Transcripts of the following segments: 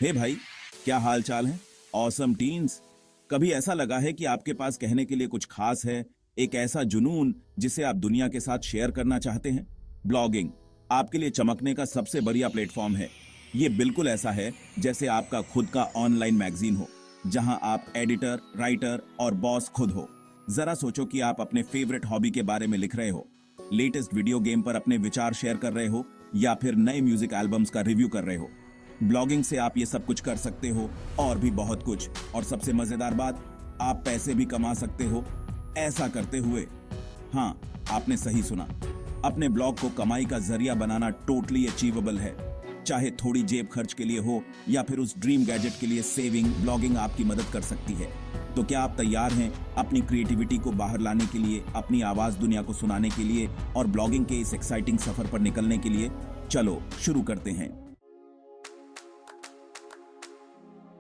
हे भाई, क्या हाल चाल है? Awesome teens. कभी ऐसा लगा है कि आपके पास कहने के लिए कुछ खास है, एक ऐसा जुनून जिसे आप दुनिया के साथ शेयर करना चाहते हैं? ब्लॉगिंग आपके लिए चमकने का सबसे बढ़िया प्लेटफॉर्म है। ये बिल्कुल ऐसा है जैसे आपका खुद का ऑनलाइन मैगजीन हो, जहां आप एडिटर, राइटर और बॉस खुद हो। जरा सोचो कि आप अपने फेवरेट हॉबी के बारे में लिख रहे हो, लेटेस्ट वीडियो गेम पर अपने विचार शेयर कर रहे हो, या फिर नए म्यूजिक एल्बम्स का रिव्यू कर रहे हो। ब्लॉगिंग से आप ये सब कुछ कर सकते हो और भी बहुत कुछ। और सबसे मजेदार बात, आप पैसे भी कमा सकते हो ऐसा करते हुए। हाँ, आपने सही सुना। अपने ब्लॉग को कमाई का जरिया बनाना टोटली अचीवेबल है। चाहे थोड़ी जेब खर्च के लिए हो या फिर उस ड्रीम गैजेट के लिए सेविंग, ब्लॉगिंग आपकी मदद कर सकती है। तो क्या आप तैयार हैं अपनी क्रिएटिविटी को बाहर लाने के लिए, अपनी आवाज दुनिया को सुनाने के लिए और ब्लॉगिंग के इस एक्साइटिंग सफर पर निकलने के लिए? चलो शुरू करते हैं।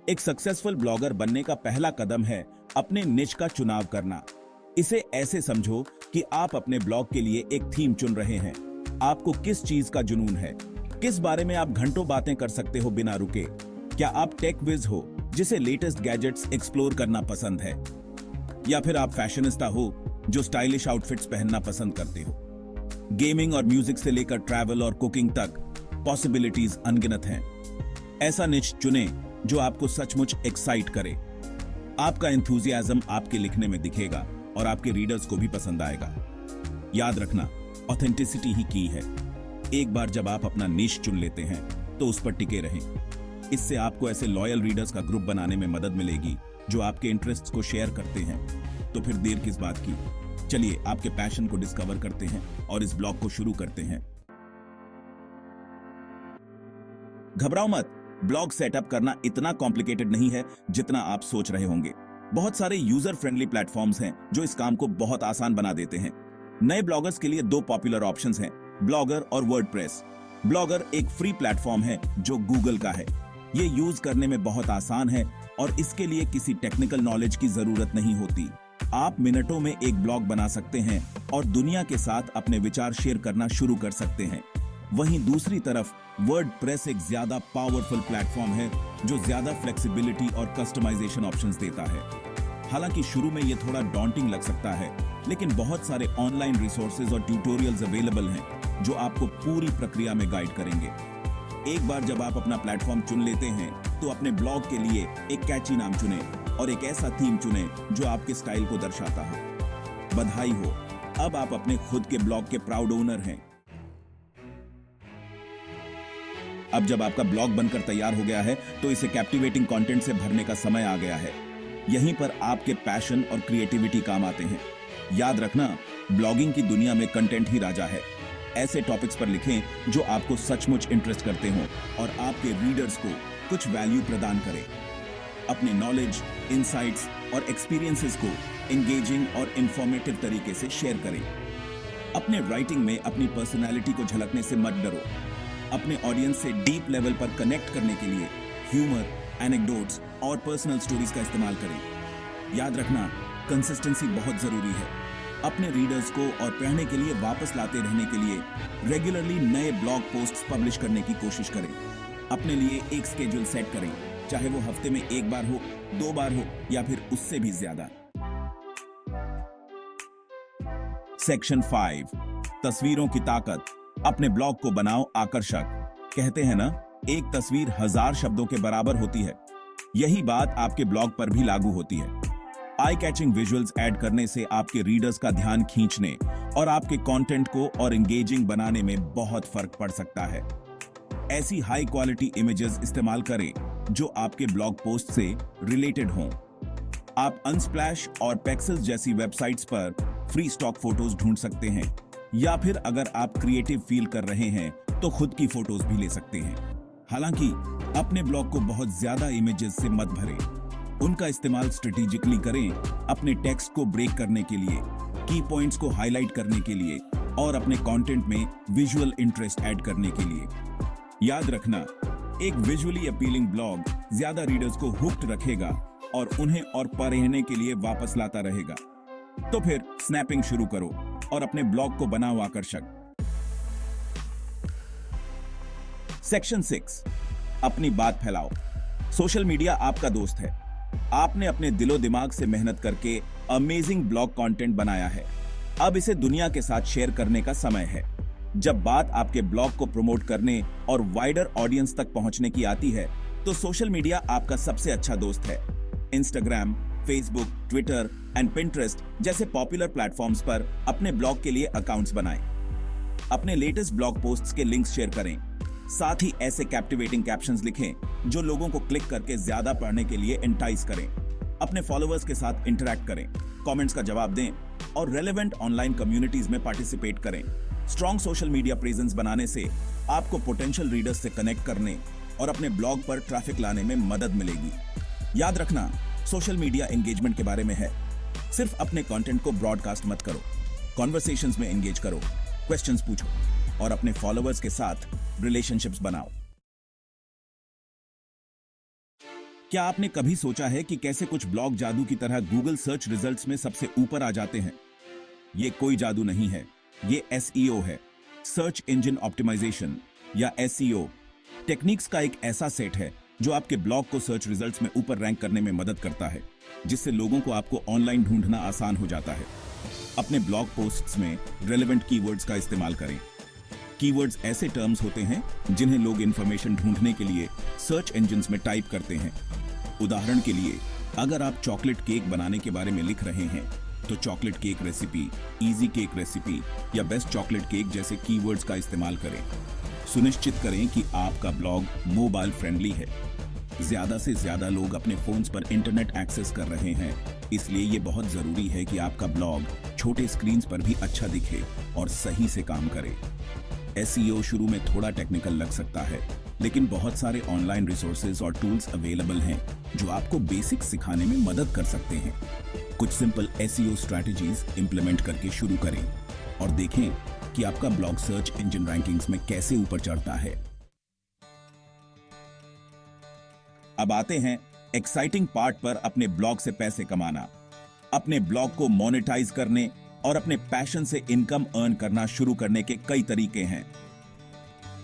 एक सक्सेसफुल ब्लॉगर बनने का पहला कदम है अपने निच का चुनाव करना। इसे ऐसे समझो कि आप अपने ब्लॉग के लिए एक थीम चुन रहे हैं। आपको किस चीज का जुनून है? किस बारे में आप घंटों बातें कर सकते हो बिना रुके? क्या आप टेक विज हो जिसे लेटेस्ट गैजेट्स एक्सप्लोर करना पसंद है? या फिर आप फैशनिस्टा हो जो स्टाइलिश आउटफिट्स पहनना पसंद करते हो? गेमिंग और म्यूजिक से लेकर ट्रैवल और कुकिंग तक पॉसिबिलिटीज अनगिनत हैं। ऐसा निच चुने जो आपको सचमुच एक्साइट करे। आपका एंथुजियाज्म आपके लिखने में दिखेगा और आपके रीडर्स को भी पसंद आएगा। याद रखना, ऑथेंटिसिटी ही की है। एक बार जब आप अपना निश चुन लेते हैं तो उस पर टिके रहें। इससे आपको ऐसे लॉयल रीडर्स का ग्रुप बनाने में मदद मिलेगी जो आपके इंटरेस्ट्स को शेयर करते हैं। तो फिर देर किस बात की? चलिए आपके पैशन को डिस्कवर करते हैं और इस ब्लॉग को शुरू करते हैं। घबराओ मत, ब्लॉग सेटअप करना इतना कॉम्प्लिकेटेड नहीं है जितना आप सोच रहे होंगे। बहुत सारे यूजर फ्रेंडली प्लेटफॉर्म्स हैं जो इस काम को बहुत आसान बना देते हैं। नए ब्लॉगर्स के लिए दो पॉपुलर ऑप्शंस हैं, ब्लॉगर और वर्डप्रेस। ब्लॉगर एक फ्री प्लेटफॉर्म है जो गूगल का है। ये यूज करने में बहुत आसान है और इसके लिए किसी टेक्निकल नॉलेज की जरूरत नहीं होती। आप मिनटों में एक ब्लॉग बना सकते हैं और दुनिया के साथ अपने विचार शेयर करना शुरू कर सकते हैं। वहीं दूसरी तरफ वर्डप्रेस एक ज्यादा पावरफुल प्लेटफॉर्म है जो ज्यादा फ्लेक्सिबिलिटी और कस्टमाइजेशन ऑप्शंस देता है। हालांकि शुरू में ये थोड़ा डॉन्टिंग लग सकता है, लेकिन बहुत सारे ऑनलाइन रिसोर्सेज और ट्यूटोरियल्स अवेलेबल हैं जो आपको पूरी प्रक्रिया में गाइड करेंगे। एक बार जब आप अपना प्लेटफॉर्म चुन लेते हैं तो अपने ब्लॉग के लिए एक कैची नाम चुनें और एक ऐसा थीम चुनें जो आपके स्टाइल को दर्शाता हो। बधाई हो, अब आप अपने खुद के ब्लॉग के प्राउड ओनर हैं। अब जब आपका ब्लॉग बनकर तैयार हो गया है तो इसे कैप्टिवेटिंग कंटेंट से भरने का समय आ गया है। यहीं पर आपके पैशन और क्रिएटिविटी काम आते हैं। याद रखना, ब्लॉगिंग की दुनिया में कंटेंट ही राजा है। ऐसे टॉपिक्स पर लिखें जो आपको सचमुच इंटरेस्ट करते हों और आपके रीडर्स को कुछ वैल्यू प्रदान करें। अपने नॉलेज, इंसाइट्स और एक्सपीरियंसेस को एंगेजिंग और इंफॉर्मेटिव तरीके से शेयर करें। अपने राइटिंग में अपनी पर्सनैलिटी को झलकने से मत डरो। अपने ऑडियंस से डीप लेवल पर कनेक्ट करने के लिए ह्यूमर, एनेक्डोट्स और पर्सनल स्टोरीज का इस्तेमाल करें। याद रखना, कंसिस्टेंसी बहुत जरूरी है। अपने रीडर्स को और पढ़ने के लिए वापस लाते रहने के लिए रेगुलरली नए ब्लॉग पोस्ट्स पब्लिश करने की कोशिश करें। अपने लिए एक स्केड्यूल सेट करें, चाहे वो हफ्ते में एक बार हो, 2 बार हो या फिर उससे भी ज्यादा। सेक्शन 5, तस्वीरों की ताकत। अपने ब्लॉग को बनाओ आकर्षक। कहते हैं ना, एक तस्वीर 1000 शब्दों के बराबर होती है। यही बात आपके ब्लॉग पर भी लागू होती है। आई कैचिंग विजुअल्स ऐड करने से आपके रीडर्स का ध्यान खींचने और आपके कंटेंट को और एंगेजिंग बनाने में बहुत फर्क पड़ सकता है। ऐसी हाई क्वालिटी इमेजेस इस्तेमाल करें जो आपके ब्लॉग पोस्ट से रिलेटेड हों। आप अनस्प्लैश और पेक्सेल्स जैसी वेबसाइट्स पर फ्री स्टॉक फोटोज ढूंढ सकते हैं, या फिर अगर आप क्रिएटिव फील कर रहे हैं तो खुद की फोटोज भी ले सकते हैं। हालांकि अपने ब्लॉग को बहुत ज्यादा इमेजेस से मत भरें। उनका इस्तेमाल स्ट्रेटेजिकली करें, अपने टेक्स्ट को ब्रेक करने के लिए, की पॉइंट्स को हाईलाइट करने के लिए और अपने कंटेंट में विजुअल इंटरेस्ट ऐड करने के लिए। याद रखना, एक विजुअली अपीलिंग ब्लॉग ज्यादा रीडर्स को हुक्ड रखेगा और उन्हें और पढ़ने के लिए वापस लाता रहेगा। तो फिर स्नैपिंग शुरू करो और अपने ब्लॉग को बनाओ आकर्षक। सेक्शन 6, अपनी बात फैलाओ। सोशल मीडिया आपका दोस्त है। आपने अपने दिलो दिमाग से मेहनत करके अमेजिंग ब्लॉग कंटेंट बनाया है। अब इसे दुनिया के साथ शेयर करने का समय है। जब बात आपके ब्लॉग को प्रमोट करने और वाइडर ऑडियंस तक पहुंचने की आती है, तो सोशल मीडिया आपका सबसे अच्छा दोस्त है। Instagram, Facebook, Twitter and Pinterest जैसे पॉपुलर प्लेटफॉर्म्स पर अपने ब्लॉग के लिए अकाउंट्स बनाएं। अपने लेटेस्ट ब्लॉग पोस्ट्स के लिंक्स शेयर करें। साथ ही ऐसे कैप्टिवेटिंग कैप्शंस लिखें जो लोगों को क्लिक करके ज्यादा पढ़ने के लिए एंटाइज करें। अपने फॉलोअर्स के साथ इंटरैक्ट करें, कमेंट्स का जवाब दें और रेलेवेंट ऑनलाइन कम्युनिटीज में पार्टिसिपेट करें। स्ट्रॉन्ग सोशल मीडिया प्रेजेंस बनाने से आपको पोटेंशियल रीडर्स से कनेक्ट करने और अपने ब्लॉग पर ट्रैफिक लाने में मदद मिलेगी। याद रखना, सोशल मीडिया एंगेजमेंट के बारे में है। सिर्फ अपने कंटेंट को ब्रॉडकास्ट मत करो, कॉन्वर्सेशंस में एंगेज करो, क्वेश्चंस पूछो और अपने फॉलोअर्स के साथ रिलेशनशिप्स बनाओ। क्या आपने कभी सोचा है कि कैसे कुछ ब्लॉग जादू की तरह गूगल सर्च रिजल्ट्स में सबसे ऊपर आ जाते हैं? ये कोई जादू नहीं है, ये एसईओ है, सर्च इंजन ऑप्टिमाइजेशन या एसईओ टेक्निक्स का एक ऐसा सेट है जो आपके ब्लॉग को सर्च रिजल्ट्स में ऊपर रैंक करने में मदद करता है, जिससे लोगों को आपको ऑनलाइन ढूंढना आसान हो जाता है। अपने ब्लॉग पोस्ट्स में रेलेवेंट कीवर्ड्स का इस्तेमाल करें। कीवर्ड्स ऐसे टर्म्स होते हैं जिन्हें लोग इंफॉर्मेशन ढूंढने के लिए सर्च इंजन्स में टाइप करते हैं। उदाहरण के लिए, अगर आप चॉकलेट केक बनाने के बारे में लिख रहे हैं, तो chocolate cake recipe, easy cake recipe या बेस्ट चॉकलेट केक जैसे कीवर्ड्स का इस्तेमाल करें। सुनिश्चित करें कि आपका ब्लॉग मोबाइल फ्रेंडली है। ज्यादा से ज्यादा लोग अपने फोन्स पर इंटरनेट एक्सेस कर रहे हैं, इसलिए ये बहुत जरूरी है कि आपका ब्लॉग छोटे स्क्रीन्स पर भी अच्छा दिखे और सही से काम करे। एसईओ शुरू में थोड़ा टेक्निकल लग सकता है, लेकिन बहुत सारे ऑनलाइन रिसोर्सेज और टूल्स अवेलेबल हैं जो आपको बेसिक सिखाने में मदद कर सकते हैं। कुछ सिंपल एसईओ स्ट्रैटेजीज इंप्लीमेंट करके शुरू करें और देखें कि आपका ब्लॉग सर्च इंजन रैंकिंग्स में कैसे ऊपर चढ़ता है। अब आते हैं एक्साइटिंग पार्ट पर, अपने ब्लॉग से पैसे कमाना। अपने ब्लॉग को मोनेटाइज करने और अपने पैशन से इनकम अर्न करना शुरू करने के कई तरीके हैं।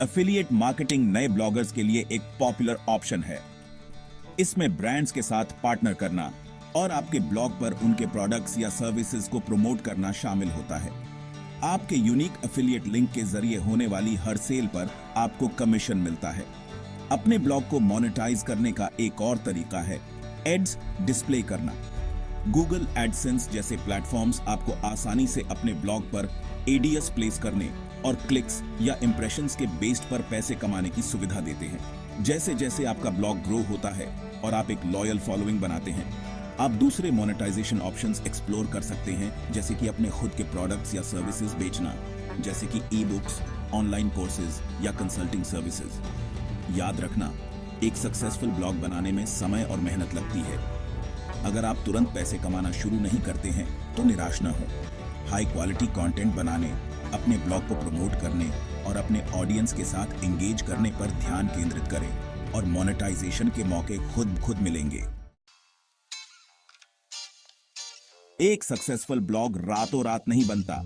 एफिलिएट मार्केटिंग नए ब्लॉगर्स के लिए एक पॉपुलर ऑप्शन है। इसमें ब्रांड्स के साथ पार्टनर करना और आपके ब्लॉग पर उनके प्रोडक्ट्स या सर्विसेज को प्रमोट करना शामिल होता है। आपके यूनिक एफिलिएट लिंक के जरिए होने वाली हर सेल पर आपको कमीशन मिलता है। अपने ब्लॉग को मोनेटाइज करने का एक और तरीका है एड्स डिस्प्ले करना। गूगल एडसेंस जैसे प्लेटफॉर्म्स आपको आसानी से अपने ब्लॉग पर एडीएस प्लेस करने और क्लिक्स या इंप्रेशंस के बेस्ड पर पैसे कमाने की सुविधा देते हैं। जैसे जैसे आपका ब्लॉग ग्रो होता है और आप एक लॉयल फॉलोइंग बनाते हैं, आप दूसरे मोनेटाइजेशन ऑप्शंस एक्सप्लोर कर सकते हैं, जैसे कि अपने खुद के प्रोडक्ट्स या सर्विसेज बेचना, जैसे कि ई बुक्स, ऑनलाइन कोर्सेज या कंसल्टिंग सर्विसेज। याद रखना, एक सक्सेसफुल ब्लॉग बनाने में समय और मेहनत लगती है। अगर आप तुरंत पैसे कमाना शुरू नहीं करते हैं तो निराश न हो। हाई क्वालिटी कंटेंट बनाने, अपने ब्लॉग को प्रमोट करने और अपने ऑडियंस के साथ एंगेज करने पर ध्यान केंद्रित करें और मोनेटाइजेशन के मौके खुद मिलेंगे। एक सक्सेसफुल ब्लॉग रातों रात नहीं बनता।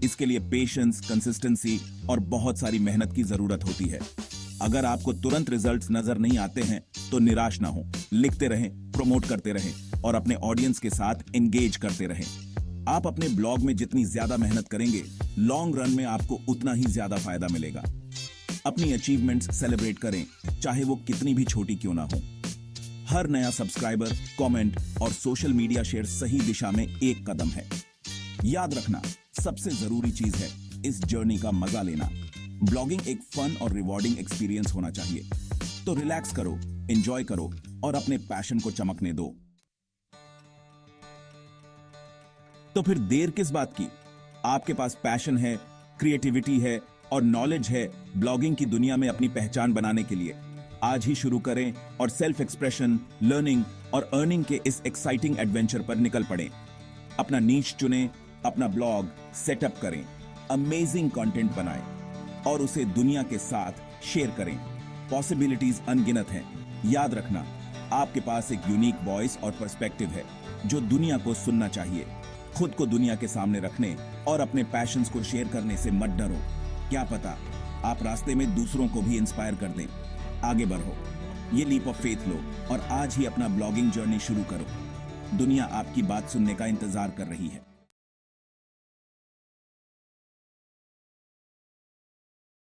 इसके लिए पेशेंस, कंसिस्टेंसी और बहुत सारी मेहनत की जरूरत होती है। अगर आपको तुरंत रिजल्ट्स नजर नहीं आते हैं तो निराश ना हो। लिखते रहें, प्रमोट करते रहें और अपने ऑडियंस के साथ एंगेज करते रहें। आप अपने ब्लॉग में जितनी ज्यादा मेहनत करेंगे, लॉन्ग रन में आपको उतना ही ज्यादा फायदा मिलेगा। अपनी अचीवमेंट्स सेलिब्रेट करें, चाहे वो कितनी भी छोटी क्यों ना हो। हर नया सब्सक्राइबर, कमेंट और सोशल मीडिया शेयर सही दिशा में एक कदम है। याद रखना, सबसे जरूरी चीज है इस जर्नी का मजा लेना। ब्लॉगिंग एक फन और रिवॉर्डिंग एक्सपीरियंस होना चाहिए, तो रिलैक्स करो, एंजॉय करो और अपने पैशन को चमकने दो। तो फिर देर किस बात की? आपके पास पैशन है, क्रिएटिविटी है और नॉलेज है ब्लॉगिंग की दुनिया में अपनी पहचान बनाने के लिए। आज ही शुरू करें और सेल्फ एक्सप्रेशन, लर्निंग और अर्निंग के इस एक्साइटिंग एडवेंचर पर निकल पड़ें। अपना नीश चुनें, अपना ब्लॉग सेटअप करें, अमेजिंग कंटेंट बनाएं और उसे दुनिया के साथ शेयर करें। पॉसिबिलिटीज अनगिनत हैं। याद रखना, आपके पास एक यूनिक वॉइस और पर्सपेक्टिव है जो दुनिया को सुनना चाहिए। खुद को दुनिया के सामने रखने और अपने पैशंस को शेयर करने से मत डरो। क्या पता आप रास्ते में दूसरों को भी इंस्पायर कर दें। आगे बढ़ो, ये लीप ऑफ फेथ लो और आज ही अपना ब्लॉगिंग जर्नी शुरू करो। दुनिया आपकी बात सुनने का इंतजार कर रही है।